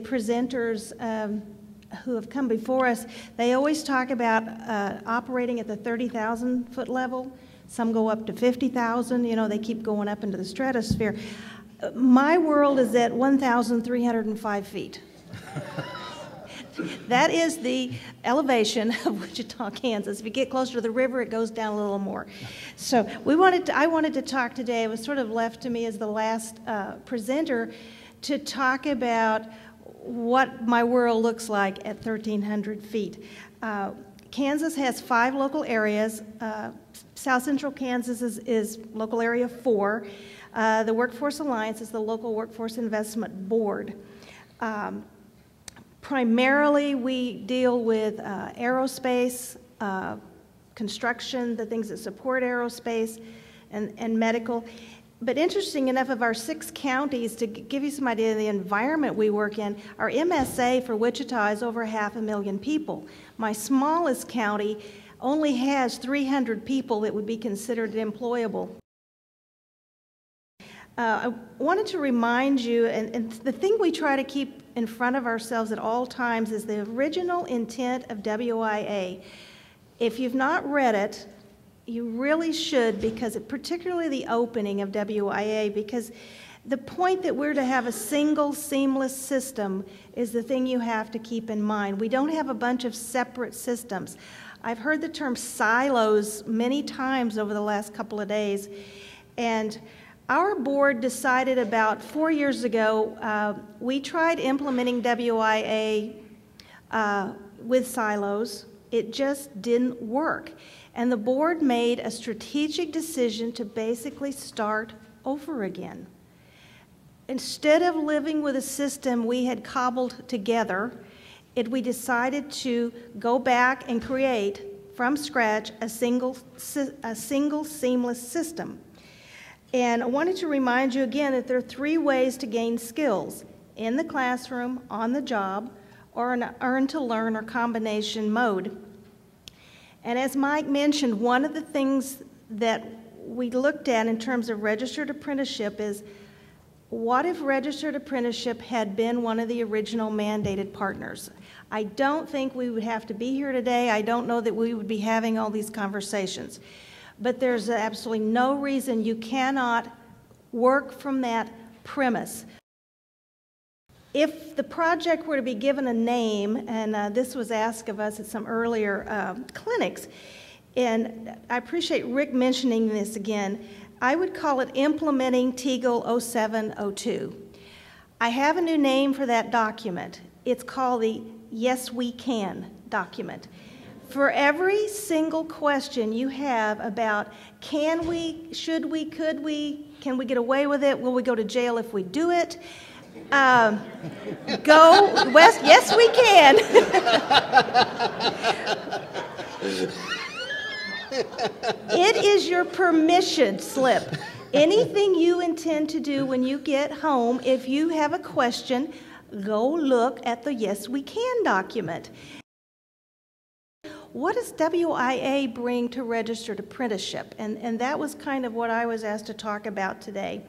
Presenters who have come before us, they always talk about operating at the 30,000 foot level. Some go up to 50,000, you know, they keep going up into the stratosphere. My world is at 1,305 feet. That is the elevation of Wichita, Kansas. If you get closer to the river, it goes down a little more. So I wanted to talk today, it was sort of left to me as the last presenter, to talk about what my world looks like at 1,300 feet. Kansas has 5 local areas. South Central Kansas is local area 4. The Workforce Alliance is the local workforce investment board. Primarily, we deal with aerospace, construction, the things that support aerospace, and medical. But interesting enough, of our 6 counties, to give you some idea of the environment we work in, our MSA for Wichita is over 500,000 people. My smallest county only has 300 people that would be considered employable. I wanted to remind you, and the thing we try to keep in front of ourselves at all times is the original intent of WIA. If you've not read it, you really should, because particularly the opening of WIA, because the point that we're to have a single seamless system is the thing you have to keep in mind. We don't have a bunch of separate systems. I've heard the term silos many times over the last couple of days, and our board decided about 4 years ago, we tried implementing WIA with silos. It just didn't work. And the board made a strategic decision to basically start over again. Instead of living with a system we had cobbled together, we decided to go back and create from scratch a single seamless system. And I wanted to remind you again that there are 3 ways to gain skills: in the classroom, on the job, or an earn-to-learn or combination mode. And as Mike mentioned, one of the things that we looked at in terms of registered apprenticeship is, what if registered apprenticeship had been one of the original mandated partners? I don't think we would have to be here today. I don't know that we would be having all these conversations. But there's absolutely no reason you cannot work from that premise. If the project were to be given a name, and this was asked of us at some earlier clinics, and I appreciate Rick mentioning this again, I would call it Implementing TEGL 0702. I have a new name for that document. It's called the Yes We Can document. For every single question you have about can we, should we, could we, can we get away with it, will we go to jail if we do it, go west, yes we can. It is your permission slip. Anything you intend to do when you get home, if you have a question, go look at the Yes We Can document. What does WIA bring to registered apprenticeship? And that was kind of what I was asked to talk about today.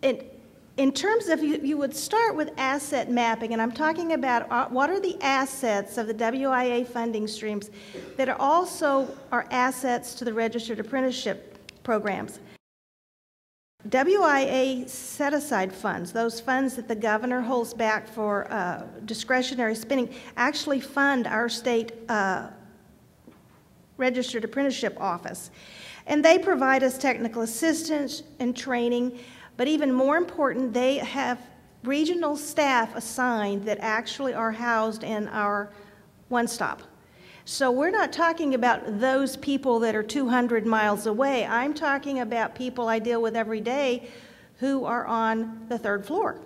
In terms of, you would start with asset mapping, and I'm talking about what are the assets of the WIA funding streams that are also assets to the registered apprenticeship programs. WIA set-aside funds, those funds that the governor holds back for discretionary spending, actually fund our state registered apprenticeship office. And they provide us technical assistance and training, but even more important, they have regional staff assigned that actually are housed in our one-stop. So we're not talking about those people that are 200 miles away. I'm talking about people I deal with every day who are on the 3rd floor.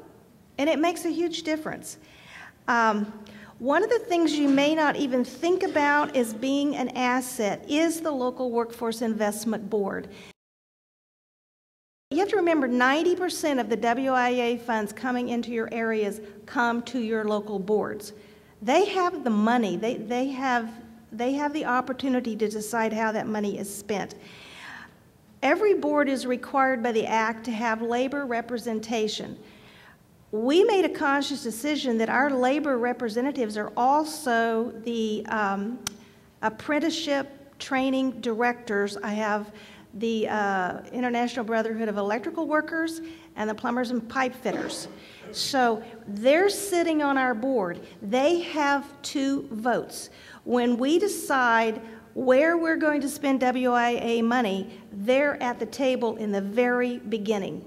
And it makes a huge difference. One of the things you may not even think about as being an asset is the local workforce investment board. You have to remember 90% of the WIA funds coming into your areas come to your local boards. They have the money. They have the opportunity to decide how that money is spent. Every board is required by the Act to have labor representation. we made a conscious decision that our labor representatives are also the apprenticeship training directors. I have the International Brotherhood of Electrical Workers and the Plumbers and Pipe Fitters. So they're sitting on our board. They have 2 votes. When we decide where we're going to spend WIA money, they're at the table in the very beginning.